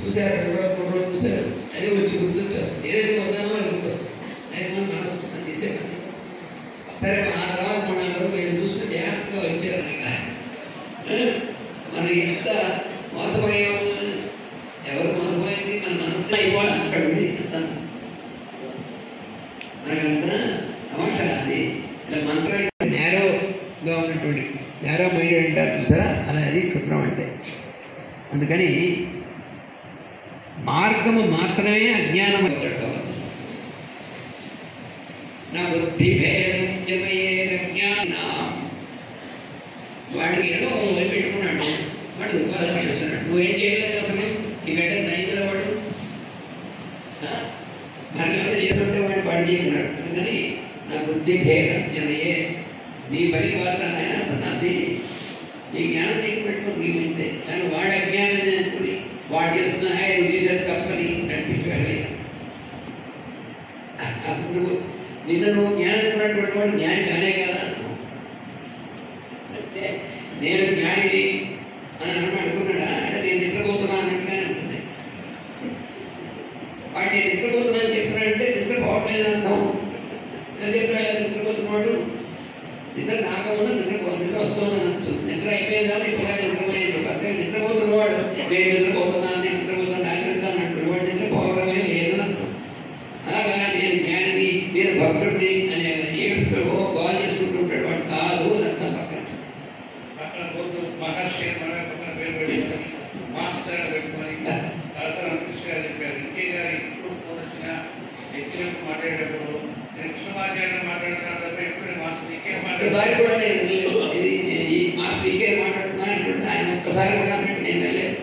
చూశారు, 2 రోజులు చూశారు, అదే వచ్చి గుర్తొచ్చేస్తుంది. ఏదైతే వద్దానో అది గుర్తొస్తుంది. అది మన మనస్సు అని చేసే పని. సరే ఆ తర్వాత మన మీరు చూస్తే జాగ్రత్తగా వచ్చారు. మరి ఎంత మోసపోయాము, ఎవరు మోసపోయింది? మన మనస్సు అయిపోవాలి. అక్కడ ఉంది అంత మనకంతా తమాషా. అది ఇలా మంత్రం నేరోగా ఉన్నటువంటి నేరో మైండెడ్ అంటారు చూసారా, అలా అది క్షుద్రం అంటే. అందుకని మార్గము మాత్రమే అజ్ఞానం. నా బుద్ధి భేదం జనయేన జ్ఞానం. వాడికి ఏదో పెట్టుకున్నాడు, వాడు ఉపాధి చేస్తున్నాడు. నువ్వేం చేయలేదు అసలు, నీకంటే నైతుల వాడు మనకంటే చేస్తుంటే వాడు పాడు చేయకున్నాడు. అందుకని నా బుద్ధి భేదం జనయే. నీ పని కాదు ఆయన సన్నాసి, నీ జ్ఞానం నీకు పెట్టుకో, నీ మంచిదే. కానీ వాడు అజ్ఞానం అనుకుని వాడు చేస్తున్నా నువ్వు చేసేది తప్పని నడిపించాలి. అసలు నువ్వు జ్ఞానం ఉన్నటువంటి వాడు జ్ఞాని కానే కాదా అర్థం. అంటే నేను జ్ఞానిని అని అనుకున్నాడా అంటే నేను నిద్రపోతున్నా అన్నట్టుగానే ఉంటుంది. వాడు నేను నిద్రపోతున్నా అని చెప్తున్నాడంటే నిద్రపోవట్లేదు అర్థం. నిద్రపోతున్నాడు, నిద్ర నాకముందు నిద్ర వస్తుందని అర్థం. నిద్ర అయిపోయింది కానీ ఇప్పుడు నిద్రపోయింది. అంటే నిద్రపోతున్నవాడు నేను నిద్రపోతున్నాను, నేను నిద్రపోతాను, ఆగిస్తాను అంటాడు. వాడు నిద్రపోవడమే లేదు అర్థం. అలాగా నేను జ్ఞానిని, నేను భక్తుడిని అనే ఏడుస్తూ బాగా చేసుకుంటుంటాడు. వాడు కాదు అని అర్థం. పక్కన మహర్షి పక్కన పేరు పెట్టి మాస్టర్ పెట్టుకొని తర్వాత రామకృష్ణ గారు చెప్పారు. ఇంకే గారు ఎప్పుడు ఫోన్ వచ్చినా ఎక్కినప్పుడు మాట్లాడేటప్పుడు నేను కృష్ణమాచార్య మాట్లాడుతున్నాను తప్ప ఎప్పుడు మాస్టర్ ఇంకే ఒక్కసారి కూడా నేను ఈ మాస్టర్ ఇంకే మాట్లాడుతున్నాను ఇప్పుడు ఆయన ఒక్కసారి కూడా నేను వెళ్ళలేదు.